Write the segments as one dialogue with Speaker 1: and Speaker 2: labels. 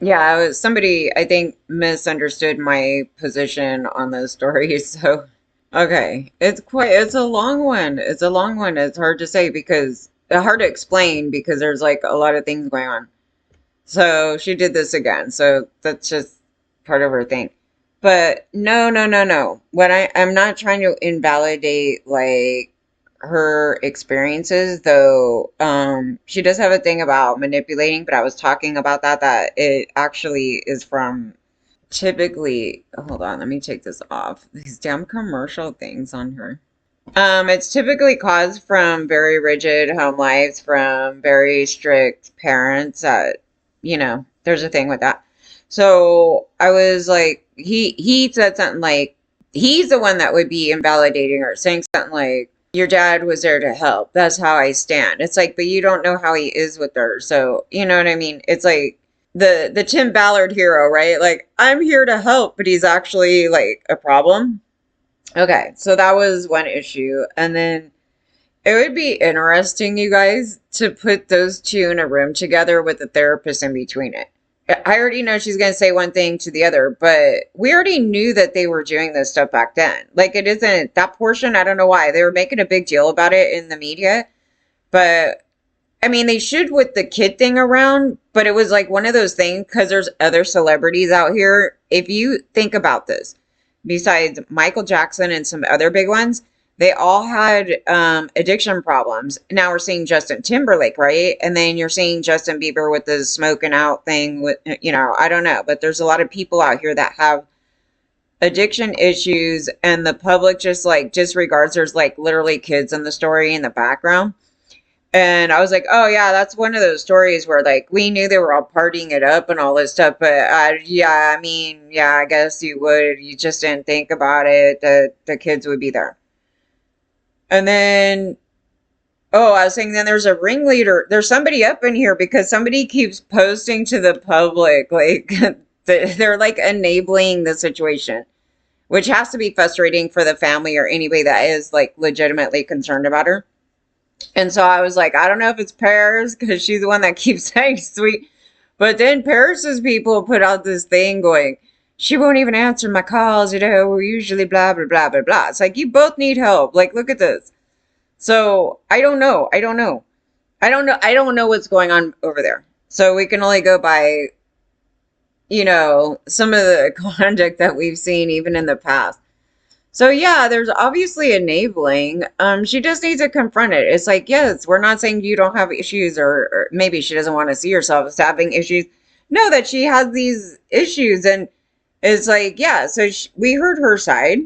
Speaker 1: Yeah, I was somebody I think misunderstood my position on those stories. So, okay, it's a long one. It's a long one. It's hard to say because hard to explain because there's like a lot of things going on. So she did this again. So that's just part of her thing. But no, no, no, no. I'm not trying to invalidate like her experiences, though. She does have a thing about manipulating, but I was talking about that it actually is from typically, hold on, let me take this off. These damn commercial things on her. It's typically caused from very rigid home lives, from very strict parents. There's a thing with that. So I was like, he said something like, he's the one that would be invalidating her, saying something like, "Your dad was there to help. That's how I stand." It's like, but you don't know how he is with her, so you know what I mean. It's like the Tim Ballard hero, right? Like, I'm here to help, but he's actually like a problem. Okay, so that was one issue. And then it would be interesting, you guys, to put those two in a room together with a therapist in between it. I already know she's going to say one thing to the other, but we already knew that they were doing this stuff back then. Like, it isn't that portion. I don't know why. They were making a big deal about it in the media, but I mean, they should with the kid thing around, but it was like one of those things because there's other celebrities out here. If you think about this, besides Michael Jackson and some other big ones, they all had addiction problems. Now we're seeing Justin Timberlake, right? And then you're seeing Justin Bieber with the smoking out thing with, I don't know, but there's a lot of people out here that have addiction issues and the public just like disregards. There's like literally kids in the story in the background. And I was like, oh yeah, that's one of those stories where like we knew they were all partying it up and all this stuff, but yeah, I mean, yeah, I guess you would. You just didn't think about it that the kids would be there. And then, oh, I was saying then there's a ringleader. There's somebody up in here because somebody keeps posting to the public like they're like enabling the situation, which has to be frustrating for the family or anybody that is like legitimately concerned about her. And so I was like, I don't know if it's Paris because she's the one that keeps saying sweet. But then Paris's people put out this thing going, she won't even answer my calls, we're usually blah, blah, blah, blah, blah. It's like, you both need help. Like, look at this. So I don't know. I don't know. I don't know. I don't know what's going on over there. So we can only go by, some of the conduct that we've seen even in the past. So yeah, there's obviously enabling. She just needs to confront it. It's like, yes, we're not saying you don't have issues, or maybe she doesn't want to see herself as having issues. No, that she has these issues, and it's like, yeah. So we heard her side,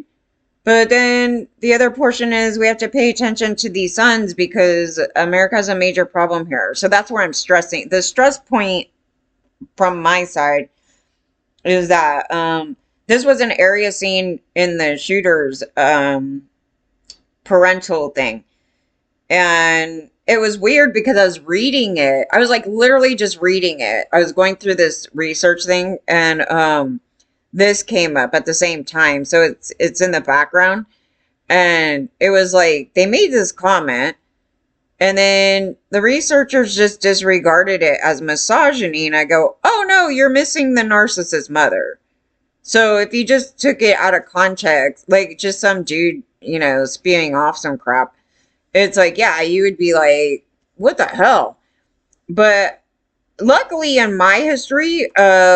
Speaker 1: but then the other portion is we have to pay attention to these sons because America has a major problem here. So that's where I'm stressing. The stress point from my side is that this was an area scene in the shooter's parental thing. And it was weird because I was reading it. I was like literally just reading it. I was going through this research thing and this came up at the same time. So it's in the background. And it was like they made this comment and then the researchers just disregarded it as misogyny. And I go, oh no, you're missing the narcissist mother. So if you just took it out of context, like just some dude, spewing off some crap, it's like, yeah, you would be like, what the hell? But luckily in my history,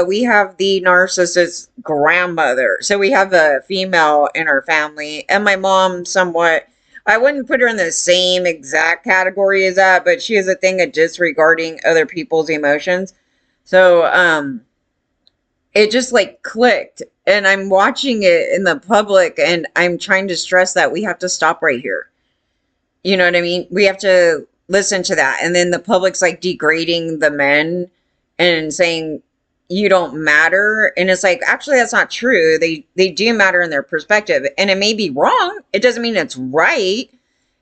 Speaker 1: we have the narcissist grandmother. So we have a female in our family, and my mom somewhat, I wouldn't put her in the same exact category as that, but she has a thing of disregarding other people's emotions. So, it just like clicked, and I'm watching it in the public and I'm trying to stress that we have to stop right here. You know what I mean? We have to listen to that. And then the public's like degrading the men and saying you don't matter. And it's like, actually, that's not true. They do matter in their perspective. And it may be wrong. It doesn't mean it's right.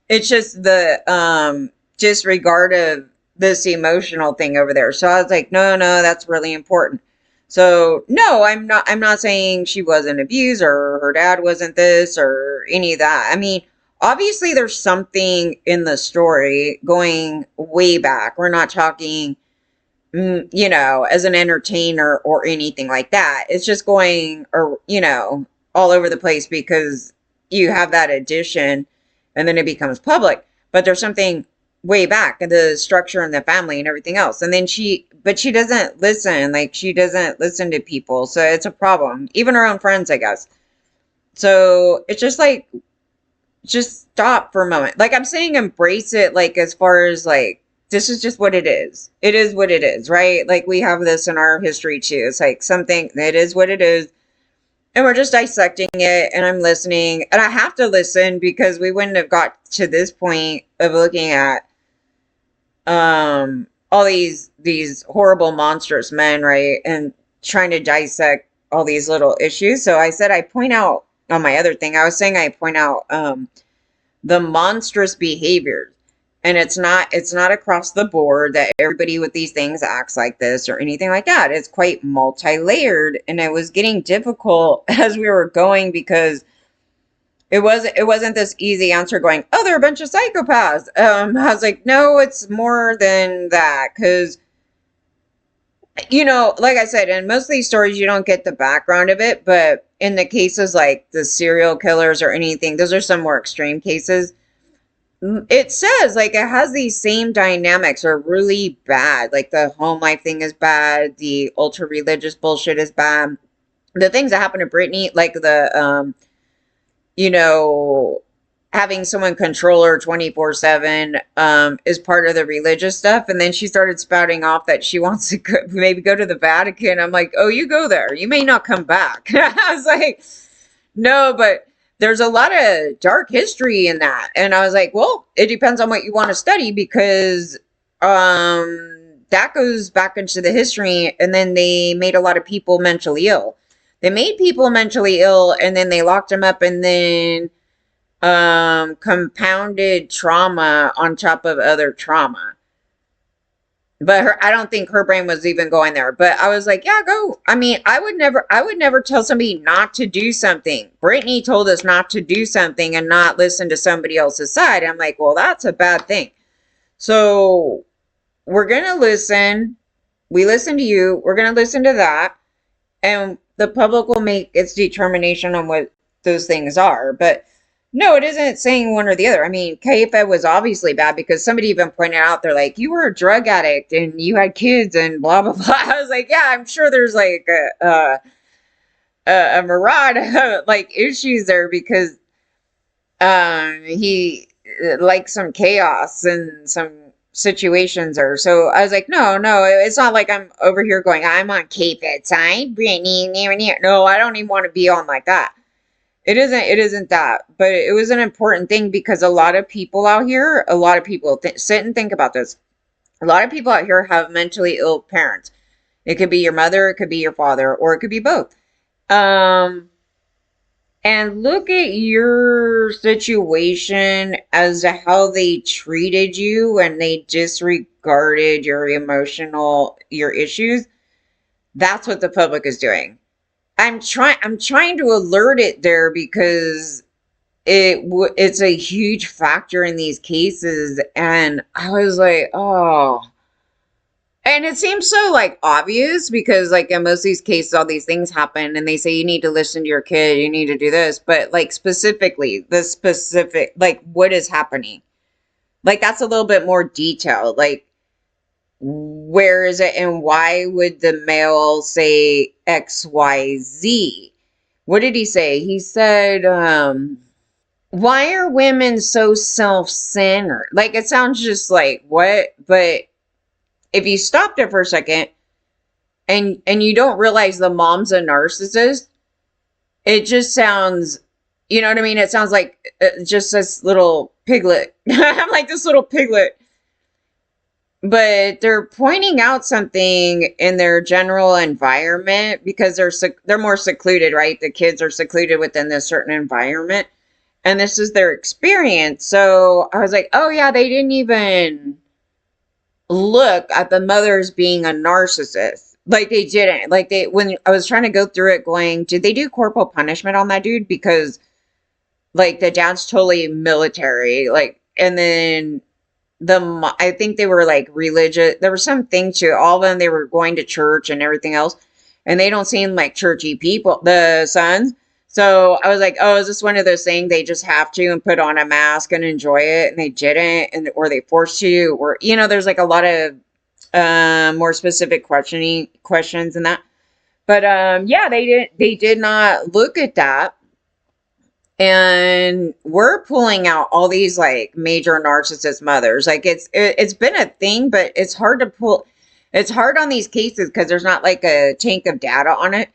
Speaker 1: It's just the disregard of this emotional thing over there. So I was like, no, no, that's really important. So no, I'm not saying she wasn't abused or her dad wasn't this or any of that. I mean, obviously there's something in the story going way back. We're not talking as an entertainer or anything like that. It's just going, or, all over the place because you have that addition and then it becomes public. But there's something way back in the structure and the family and everything else. And then but she doesn't listen. Like, she doesn't listen to people. So it's a problem. Even her own friends, I guess. So it's just like, just stop for a moment. Like, I'm saying embrace it, like, as far as like, this is just what it is. It is what it is, right? Like, we have this in our history too. It's like something, it is what it is. And we're just dissecting it, and I'm listening. And I have to listen because we wouldn't have got to this point of looking at all these horrible monstrous men, right? And trying to dissect all these little issues. So I said I point out on my other thing, I was saying I point out the monstrous behaviors. And it's not across the board that everybody with these things acts like this or anything like that. It's quite multi-layered, and it was getting difficult as we were going because it wasn't this easy answer going, oh, they're a bunch of psychopaths. I was like, no, it's more than that, because like I said, in most of these stories, you don't get the background of it, but in the cases like the serial killers or anything, those are some more extreme cases. It says, like, it has these same dynamics are really bad. Like, the home life thing is bad. The ultra religious bullshit is bad. The things that happen to Britney, like the, having someone control her 24/7, is part of the religious stuff. And then she started spouting off that she wants to maybe go to the Vatican. I'm like, oh, you go there. You may not come back. I was like, no, but there's a lot of dark history in that. And I was like, well, it depends on what you want to study, because that goes back into the history. And then they made a lot of people mentally ill. They made people mentally ill, and then they locked them up, and then compounded trauma on top of other trauma. But I don't think her brain was even going there. But I was like, yeah, go. I mean, I would never tell somebody not to do something. Brittany told us not to do something and not listen to somebody else's side. I'm like, well, that's a bad thing. So we're going to listen. We listen to you. We're going to listen to that. And the public will make its determination on what those things are. But no, it isn't saying one or the other. I mean, Kfed was obviously bad because somebody even pointed out, they're like, you were a drug addict and you had kids and blah, blah, blah. I was like, yeah, I'm sure there's like a myriad like issues there, because he liked some chaos and some situations there. So I was like, no, it's not like I'm over here going, I'm on Kfed's side, Brittany, no, I don't even want to be on like that. It isn't that, but it was an important thing because a lot of people out here, sit and think about this. A lot of people out here have mentally ill parents. It could be your mother, it could be your father, or it could be both. And look at your situation as to how they treated you and they disregarded your your issues. That's what the public is doing. I'm trying to alert it there because it's a huge factor in these cases. And I was like, oh, and it seems so like obvious because like in most of these cases, all these things happen and they say, you need to listen to your kid, you need to do this. But like specifically, like what is happening? Like that's a little bit more detailed. Like, where is it and why would the male say XYZ? What did he say? He said, why are women so self-centered? Like, it sounds just like, what? But if you stop there for a second and you don't realize the mom's a narcissist, it just sounds, you know what I mean? It sounds like just this little piglet. I'm like this little piglet. But they're pointing out something in their general environment because they're more secluded, right? The kids are secluded within this certain environment. And this is their experience. So I was like, oh yeah, they didn't even look at the mothers being a narcissist. Like they didn't. Like when I was trying to go through it going, did they do corporal punishment on that dude? Because like the dad's totally military. Like, and then I think they were like religious. There was some thing to all of them. They were going to church and everything else, and they don't seem like churchy people, the sons. So I was like, oh, is this one of those things they just have to and put on a mask and enjoy it, and they didn't, and or they forced you, or there's like a lot of more specific questions in that. But yeah, they did not look at that, and we're pulling out all these like major narcissist mothers. Like it's been a thing, but it's hard to pull. It's hard on these cases because there's not like a tank of data on it.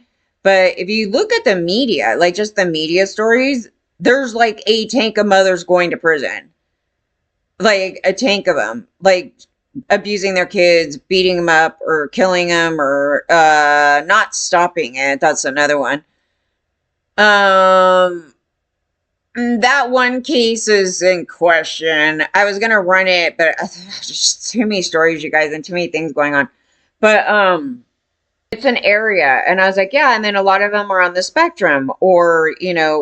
Speaker 1: But if you look at the media, like just the media stories, there's like a tank of mothers going to prison, like a tank of them, like abusing their kids, beating them up, or killing them, or not stopping it. That's another one. Um, that one case is in question. I was gonna run it, but just too many stories, you guys, and too many things going on. But it's an area, and I was like, yeah. And then a lot of them are on the spectrum, or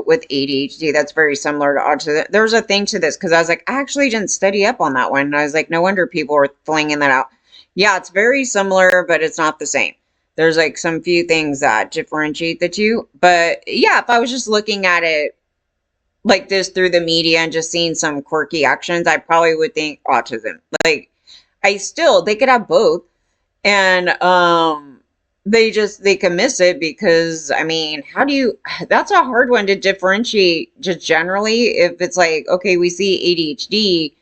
Speaker 1: with ADHD. That's very similar to autism. There's a thing to this because I was like, I actually didn't study up on that one, and I was like, no wonder people were flinging that out. Yeah, it's very similar, but it's not the same. There's like some few things that differentiate the two. But yeah, if I was just looking at it like this through the media and just seeing some quirky actions, I probably would think autism. Like they could have both. And they can miss it because I mean, how do you that's a hard one to differentiate just generally if it's like, okay, we see ADHD,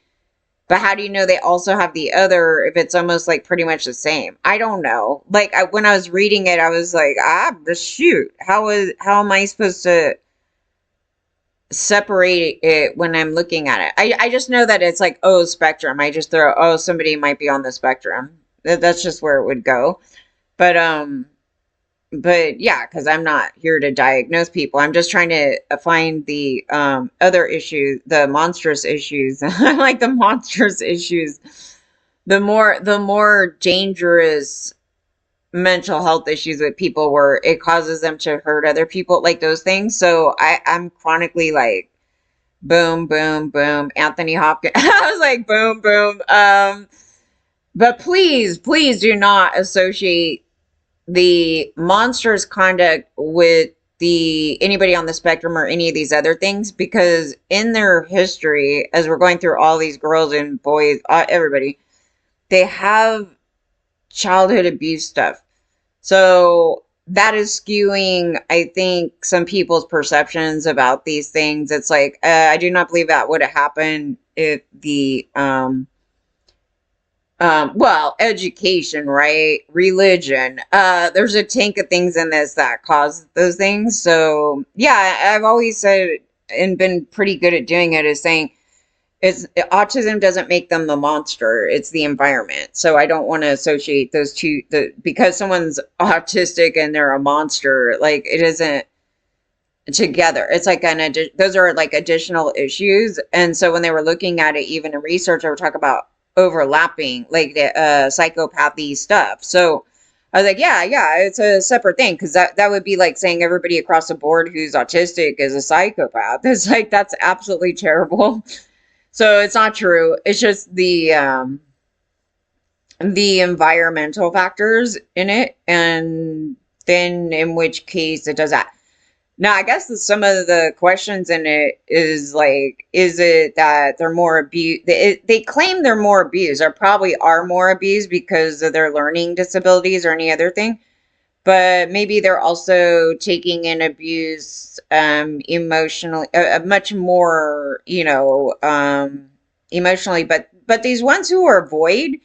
Speaker 1: but how do you know they also have the other if it's almost like pretty much the same? I don't know. Like when I was reading it, I was like, shoot, how am I supposed to separate it when I'm looking at it? I just know that it's like, oh, spectrum. I just throw, oh, somebody might be on the spectrum. That's just where it would go. But but yeah, because I'm not here to diagnose people. I'm just trying to find the other issues, the monstrous issues. I like the monstrous issues. The more dangerous mental health issues with people where it causes them to hurt other people, like those things. So I'm chronically like boom, boom, boom, Anthony Hopkins. I was like boom, boom. But please do not associate the monstrous conduct with the anybody on the spectrum or any of these other things, because in their history, as we're going through all these girls and boys, everybody, they have childhood abuse stuff. So that is skewing, I think, some people's perceptions about these things. It's like, I do not believe that would have happened if the well, education, right? Religion. There's a tank of things in this that cause those things. So yeah, I've always said and been pretty good at doing it, is saying it's autism doesn't make them the monster, it's the environment. So I don't want to associate those two, because someone's autistic and they're a monster, like it isn't together. It's like those are like additional issues. And so when they were looking at it, even in research, I would talk about overlapping, like the psychopathy stuff. So I was like, yeah, it's a separate thing, because that would be like saying everybody across the board who's autistic is a psychopath. It's like, that's absolutely terrible. So it's not true. It's just the environmental factors in it, and then in which case it does that. Now, I guess some of the questions in it is like, is it that they're more abused? They claim they're more abused, or probably are more abused because of their learning disabilities or any other thing. But maybe they're also taking in abuse emotionally, much more, emotionally. But these ones who are void,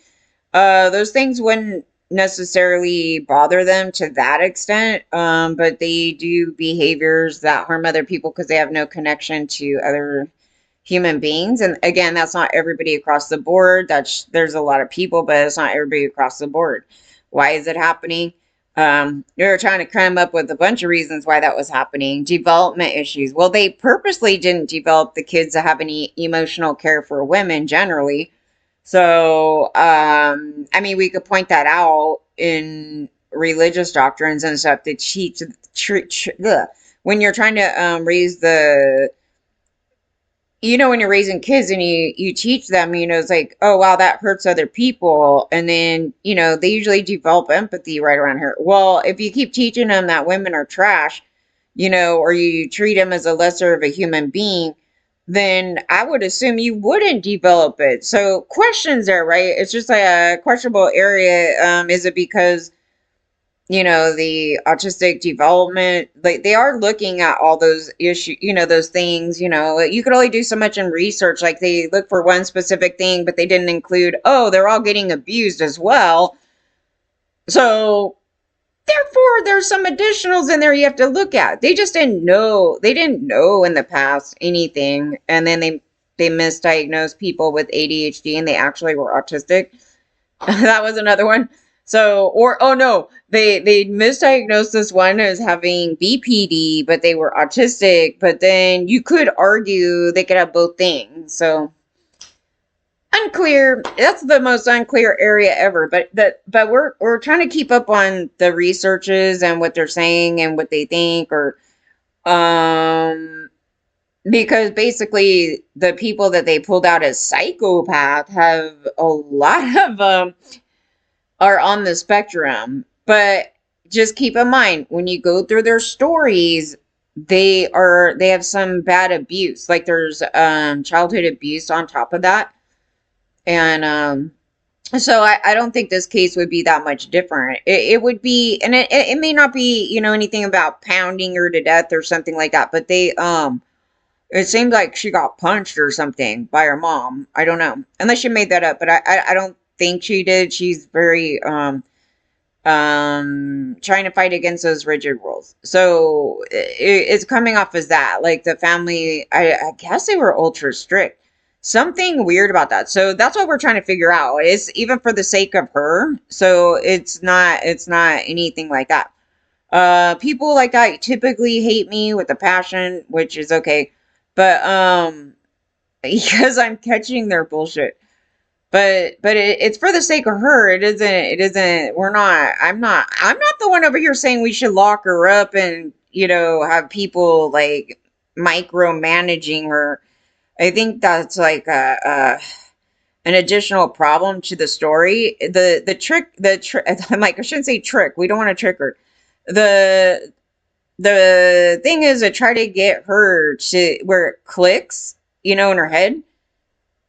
Speaker 1: those things wouldn't necessarily bother them to that extent, but they do behaviors that harm other people because they have no connection to other human beings. And again, that's not everybody across the board. There's a lot of people, but it's not everybody across the board. Why is it happening? They were trying to come up with a bunch of reasons why that was happening. Development issues. Well, they purposely didn't develop the kids to have any emotional care for women generally. So, I mean, we could point that out in religious doctrines and stuff to when you're trying to raise the when you're raising kids and you teach them, it's like, oh wow, that hurts other people, and then they usually develop empathy right around here. Well, if you keep teaching them that women are trash, or you treat them as a lesser of a human being, then I would assume you wouldn't develop it. So questions there, right? It's just like a questionable area. Is it because the autistic development, like they are looking at all those issues, those things, you could only do so much in research. Like they look for one specific thing, but they didn't include, oh, they're all getting abused as well. So therefore, there's some additionals in there you have to look at. They just didn't know. They didn't know in the past anything. And then they misdiagnosed people with ADHD and they actually were autistic. That was another one. So, or oh no, they misdiagnosed this one as having BPD, but they were autistic. But then you could argue they could have both things. So unclear. That's the most unclear area ever. But we're trying to keep up on the researches and what they're saying and what they think, or because basically the people that they pulled out as psychopath have a lot of are on the spectrum. But just keep in mind when you go through their stories, they have some bad abuse. Like there's childhood abuse on top of that. And so I don't think this case would be that much different. It would be, and it may not be, anything about pounding her to death or something like that, but it seemed like she got punched or something by her mom. I don't know, unless she made that up, but I don't think she did. She's very trying to fight against those rigid rules. So it's coming off as that, like the family, I guess they were ultra strict. Something weird about that. So that's what we're trying to figure out. It's even for the sake of her. So it's not anything like that. People like that typically hate me with a passion, which is okay. But because I'm catching their bullshit. But it's for the sake of her. It isn't I'm not the one over here saying we should lock her up and, have people like micromanaging her. I think that's like an additional problem to the story. I'm like, I shouldn't say trick. We don't want to trick her. The thing is to try to get her to where it clicks, in her head.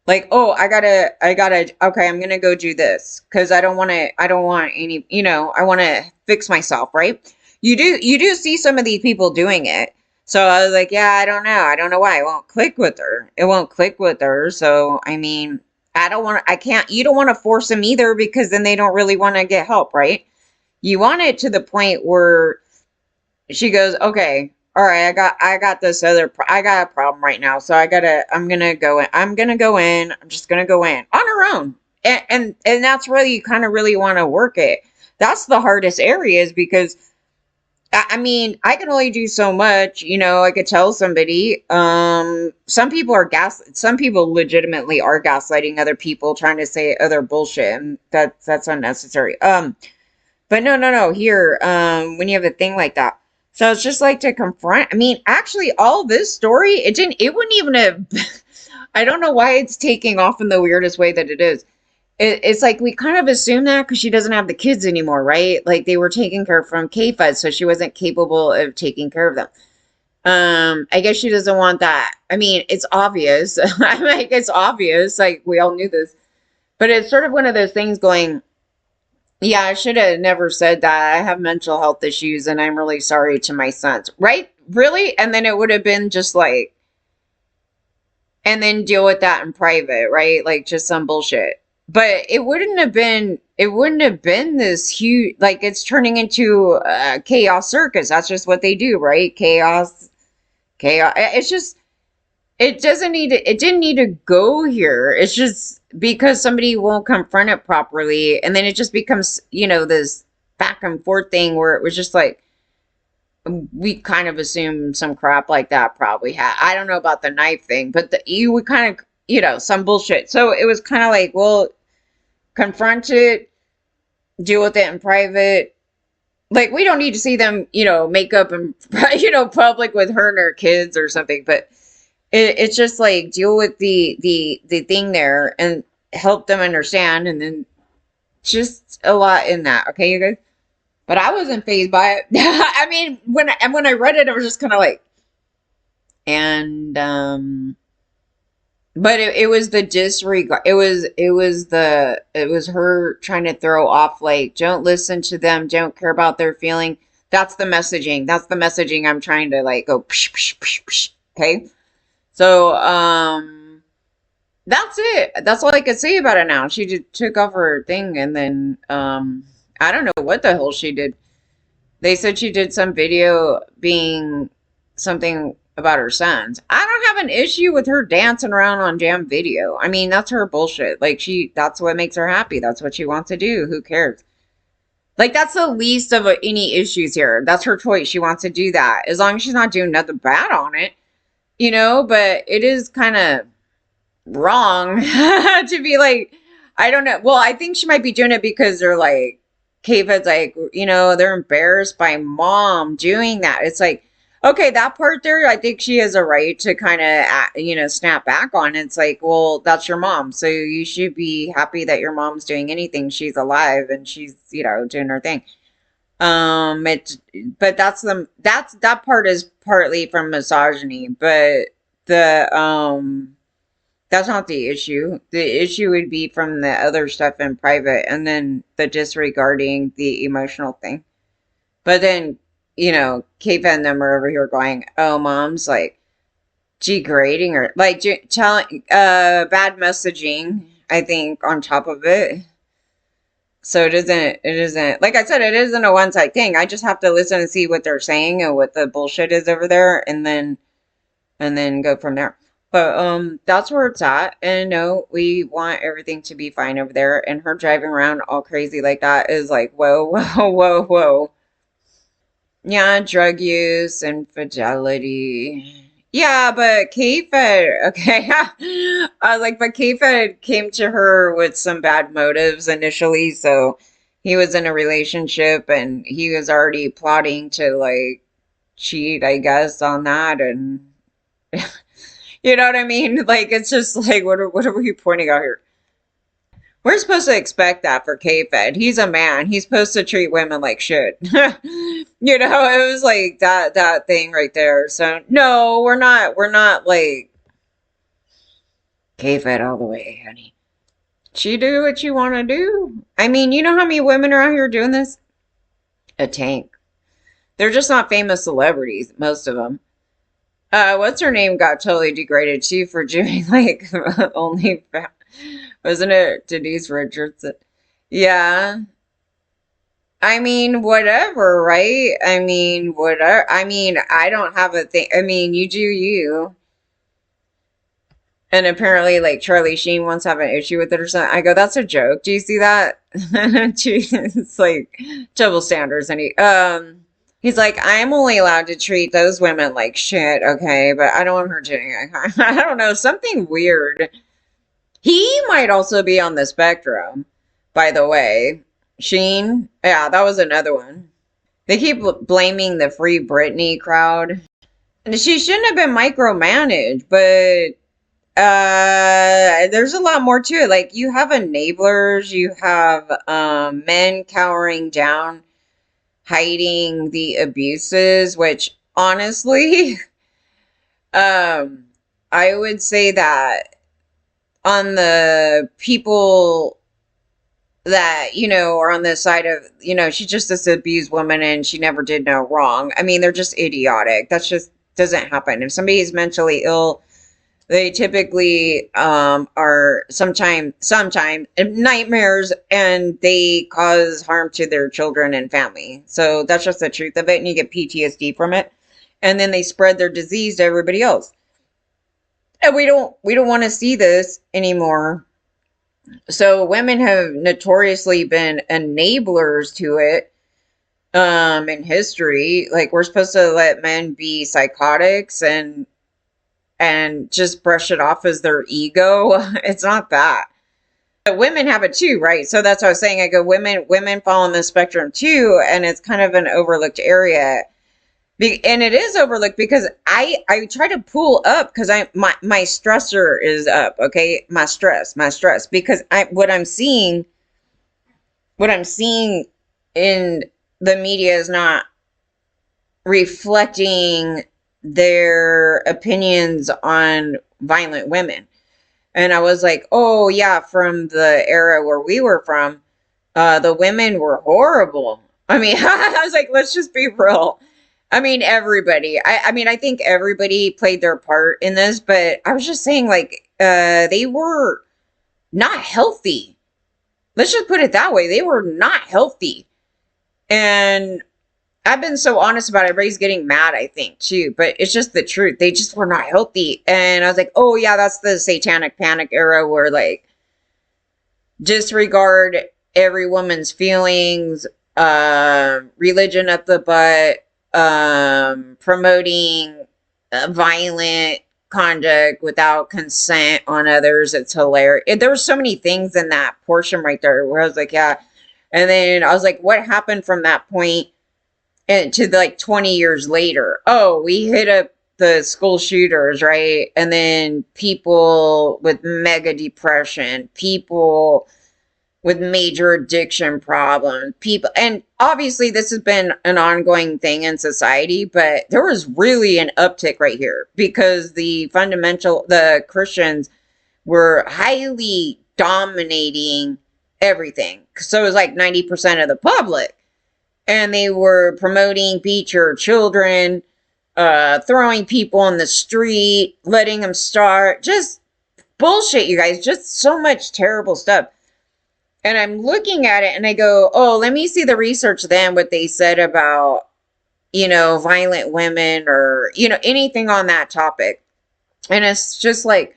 Speaker 1: Like, oh, okay, I'm gonna go do this because I don't want any, I want to fix myself, right? You do see some of these people doing it. So I was like, yeah, I don't know why it won't click with her. It won't click with her. So, I mean, you don't want to force them either because then they don't really want to get help, right? You want it to the point where she goes, okay, all right, I got this I got a problem right now. So I'm gonna go in. I'm just gonna go in on her own. And that's where you kind of really want to work it. That's the hardest areas because I mean, I can only do so much, I could tell somebody, some people legitimately are gaslighting other people, trying to say other bullshit, and that's unnecessary. But no, here, when you have a thing like that. So it's just like to confront, I mean, actually all this story, it wouldn't even have, I don't know why it's taking off in the weirdest way that it is. It's like we kind of assume that because she doesn't have the kids anymore, right? Like they were taking care from Kfed, so she wasn't capable of taking care of them. I guess she doesn't want that. I mean, it's obvious. I mean, it's obvious. Like we all knew this, but it's sort of one of those things going, yeah, I should have never said that. I have mental health issues and I'm really sorry to my sons, right? Really? And then it would have been just like, and then deal with that in private, right? Like just some bullshit. But it wouldn't have been this huge, like it's turning into a chaos circus. That's just what they do, right? Chaos. It's just, it didn't need to go here. It's just because somebody won't confront it properly. And then it just becomes, this back and forth thing where it was just like, we kind of assume some crap like that probably had. I don't know about the knife thing, but you would kind of, some bullshit. So it was kind of like, well, confront it, deal with it in private. Like, we don't need to see them, make up in, public with her and her kids or something. But it's just like deal with the thing there and help them understand, and then just a lot in that. Okay, you guys. But I wasn't phased by it. I mean, when I read it, I was just kind of like, and but it was the disregard. It was her trying to throw off like, don't listen to them, don't care about their feeling. That's the messaging. That's the messaging I'm trying to like go psh, psh, psh, psh. Okay. So that's it. That's all I could say about it now. She just took off her thing, and then I don't know what the hell she did. They said she did some video being something about her sons. I don't have an issue with her dancing around on jam video. I mean, that's her bullshit. Like that's what makes her happy. That's what she wants to do. Who cares? Like that's the least of any issues here. That's her choice. She wants to do that. As long as she's not doing nothing bad on it, you know, but it is kind of wrong to be like, I don't know. Well, I think she might be doing it because they're like, Kfed's like, you know, they're embarrassed by mom doing that. It's like, okay, that part there, I think she has a right to kind of, you know, snap back on. It's like, well, that's your mom. So you should be happy that your mom's doing anything. She's alive and she's, you know, doing her thing. It, but that part is partly from misogyny, but that's not the issue. The issue would be from the other stuff in private, and then the disregarding the emotional thing. But then, you know, Kate and them are over here going, oh, mom's like degrading her, like telling, bad messaging, I think, on top of it. So it isn't, like I said, it isn't a one side thing. I just have to listen and see what they're saying and what the bullshit is over there, and then go from there. But that's where it's at. And no, we want everything to be fine over there. And her driving around all crazy like that is like, whoa, whoa, whoa, whoa. Yeah, drug use, infidelity. Yeah, but K-Fed, okay. I was like, but K-Fed came to her with some bad motives initially. So he was in a relationship and he was already plotting to like cheat, I guess, on that. And you know what I mean? Like, it's just like, what are we pointing out here? We're supposed to expect that for K-Fed. He's a man. He's supposed to treat women like shit. You know, it was like that thing right there. So no, we're not like K-Fed all the way, honey. She do what you want to do. I mean, you know how many women are out here doing this? A tank. They're just not famous celebrities, most of them. What's her name got totally degraded too for doing like only, wasn't it Denise Richardson? Yeah. I mean, whatever, right? I mean, whatever. I mean, I don't have a thing. I mean, you do you. And apparently, like Charlie Sheen wants to have an issue with it or something. I go, that's a joke. Do you see that? It's like double standards. And he's like, I'm only allowed to treat those women like shit, okay? But I don't want her doing it. I don't know, something weird. He might also be on the spectrum, by the way. Sheen, yeah, that was another one. They keep blaming the Free Britney crowd. And she shouldn't have been micromanaged, but there's a lot more to it. Like, you have enablers, you have men cowering down, hiding the abuses, which honestly, I would say that on the people that, you know, are on the side of, you know, she's just this abused woman and she never did no wrong. I mean, they're just idiotic. That's just doesn't happen. If somebody is mentally ill, they typically are sometimes nightmares, and they cause harm to their children and family. So that's just the truth of it, and you get PTSD from it, and then they spread their disease to everybody else. And we don't want to see this anymore. So women have notoriously been enablers to it in history. Like, we're supposed to let men be psychotics and just brush it off as their ego. It's not that. But women have it too, right? So that's what I was saying. I go, women fall on the spectrum too, and it's kind of an overlooked area And it is overlooked because I try to pull up because my stressor is up. Okay, my stress because I what I'm seeing in the media is not reflecting their opinions on violent women. And I was like, oh yeah, from the era where we were from, the women were horrible. I mean, I was like, let's just be real. I mean, everybody. I mean, I think everybody played their part in this, but I was just saying, like, they were not healthy. Let's just put it that way. They were not healthy. And I've been so honest about it. Everybody's getting mad, I think, too. But it's just the truth. They just were not healthy. And I was like, oh, yeah, that's the satanic panic era where, like, disregard every woman's feelings, religion up the butt, promoting violent conduct without consent on others. It's hilarious. There were so many things in that portion right there where I was like, yeah. And then I was like, what happened from that point and to like 20 years later? Oh, we hit up the school shooters, right? And then people with mega depression, people with major addiction problems, people, and obviously this has been an ongoing thing in society, but there was really an uptick right here because the Christians were highly dominating everything. So it was like 90% of the public. And they were promoting beat your children, throwing people in the street, letting them start, just bullshit, you guys, just so much terrible stuff. And I'm looking at it and I go, oh, let me see the research then, what they said about, violent women or, anything on that topic. And it's just like,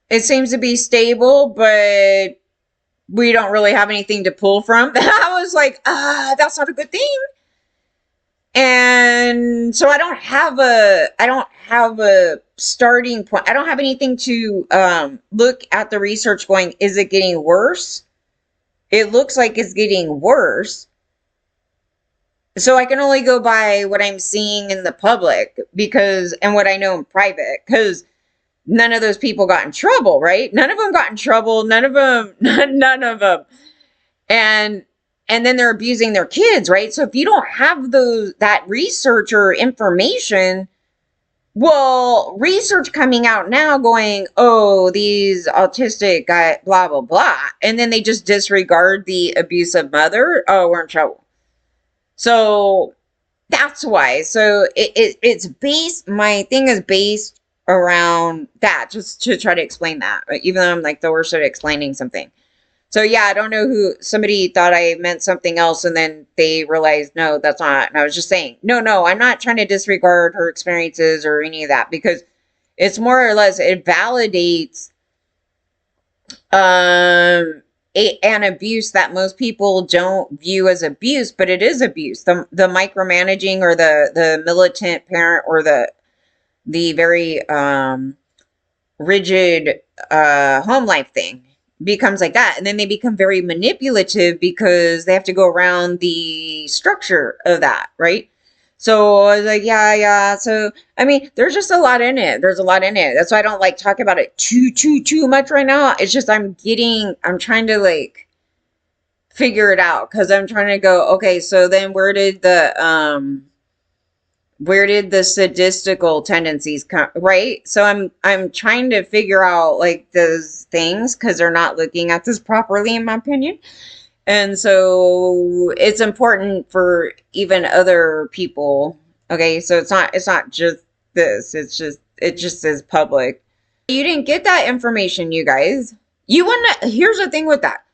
Speaker 1: it seems to be stable, but we don't really have anything to pull from. I was like, that's not a good thing. And so I don't have a starting point. I don't have anything to look at the research going, is it getting worse? It looks like it's getting worse. So I can only go by what I'm seeing in the public and what I know in private, because none of those people got in trouble, right? None of them got in trouble. None of them. And then they're abusing their kids, right? So if you don't have that research or information, well, research coming out now going, oh, these autistic guy, blah, blah, blah. And then they just disregard the abusive mother. Oh, we're in trouble. So that's why. So it's based, my thing is based around that, just to try to explain that, even though I'm like the worst at explaining something. So yeah, I don't know who, somebody thought I meant something else and then they realized, no, that's not. And I was just saying, no, I'm not trying to disregard her experiences or any of that, because it's more or less, it validates an abuse that most people don't view as abuse, but it is abuse. The micromanaging or the militant parent or the very rigid home life thing becomes like that. And then they become very manipulative because they have to go around the structure of that, right? So I was like, yeah. So, I mean, there's just a lot in it. There's a lot in it. That's why I don't like talk about it too much right now. It's just I'm trying to like figure it out, because I'm trying to go, okay, so then where did the sadistical tendencies come, right? So I'm trying to figure out like those things, because they're not looking at this properly, in my opinion. And so it's important for even other people. Okay, so it's not just this. It just is public. You didn't get that information, you guys. Here's the thing with that.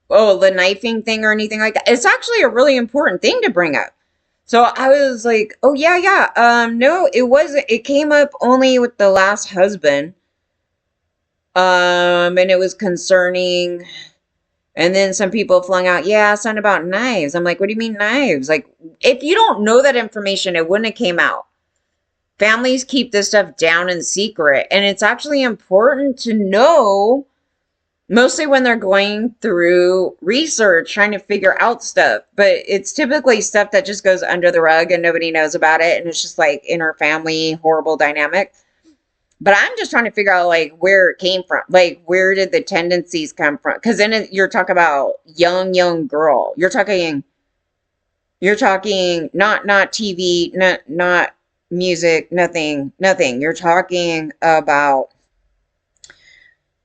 Speaker 1: Oh, the knifing thing or anything like that. It's actually a really important thing to bring up. So I was like, oh, yeah. No, it wasn't. It came up only with the last husband. And it was concerning. And then some people flung out, yeah, it's not about knives. I'm like, what do you mean knives? Like, if you don't know that information, it wouldn't have came out. Families keep this stuff down in secret. And it's actually important to know Mostly when they're going through research, trying to figure out stuff. But it's typically stuff that just goes under the rug and nobody knows about it. And it's just like inner family, horrible dynamic. But I'm just trying to figure out like where it came from. Like, where did the tendencies come from? Because then you're talking about young girl. You're talking not TV, not music, nothing. You're talking about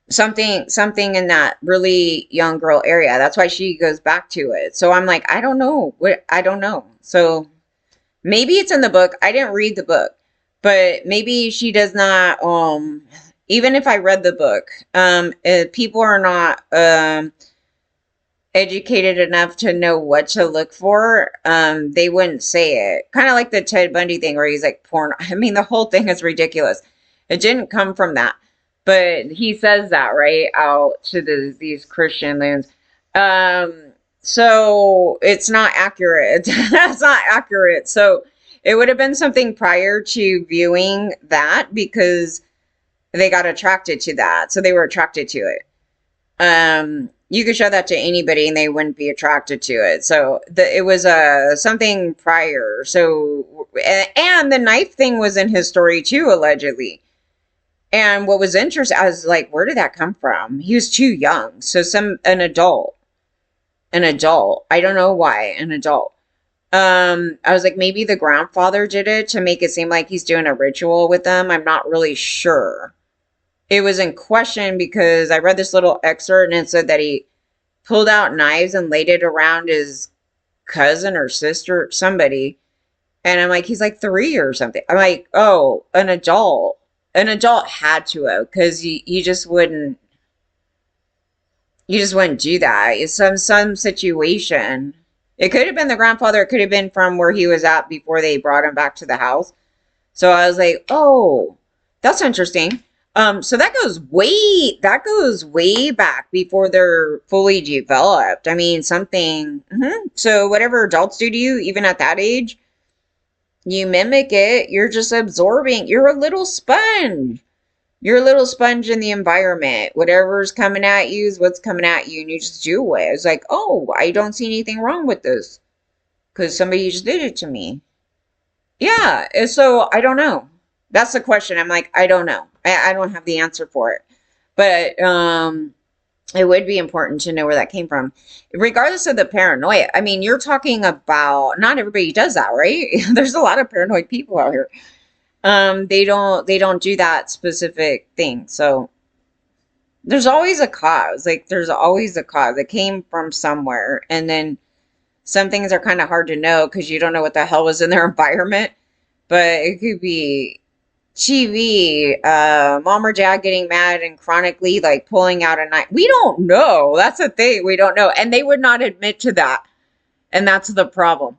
Speaker 1: something in that really young girl area. That's why she goes back to it. So I'm like, I don't know. I don't know. So maybe it's in the book. I didn't read the book, but maybe she does not even if I read the book, if people are not educated enough to know what to look for, they wouldn't say it. Kind of like the Ted Bundy thing where he's like porn. I mean, the whole thing is ridiculous. It didn't come from that. But he says that right out to these Christian loons. So it's not accurate. That's not accurate. So it would have been something prior to viewing that because they got attracted to that. So they were attracted to it. You could show that to anybody and they wouldn't be attracted to it. So it was something prior. So and the knife thing was in his story too, allegedly. And what was interesting, I was like, where did that come from? He was too young. So an adult. I don't know why, an adult. I was like, maybe the grandfather did it to make it seem like he's doing a ritual with them. I'm not really sure. It was in question because I read this little excerpt and it said that he pulled out knives and laid it around his cousin or sister, somebody. And I'm like, he's like 3 or something. I'm like, oh, an adult. An adult had to have, because you just wouldn't do that. It's some situation. It could have been the grandfather. It could have been from where he was at before they brought him back to the house. So I was like, oh, that's interesting. So that goes way back before they're fully developed. I mean, something. So whatever adults do to you, even at that age, you mimic it. You're just absorbing. You're a little sponge. You're a little sponge in the environment. Whatever's coming at you is what's coming at you, and you just do it. It's like, oh, I don't see anything wrong with this because somebody just did it to me. Yeah, and so I don't know. That's the question. I'm like, I don't know. I don't have the answer for it. But it would be important to know where that came from. Regardless of the paranoia. I mean, you're talking about, not everybody does that, right? There's a lot of paranoid people out here. They don't do that specific thing. So there's always a cause. Like, there's always a cause. It came from somewhere. And then some things are kind of hard to know because you don't know what the hell was in their environment. But it could be TV, mom or dad getting mad and chronically like pulling out a knife. We don't know. That's the thing. We don't know. And they would not admit to that. And that's the problem.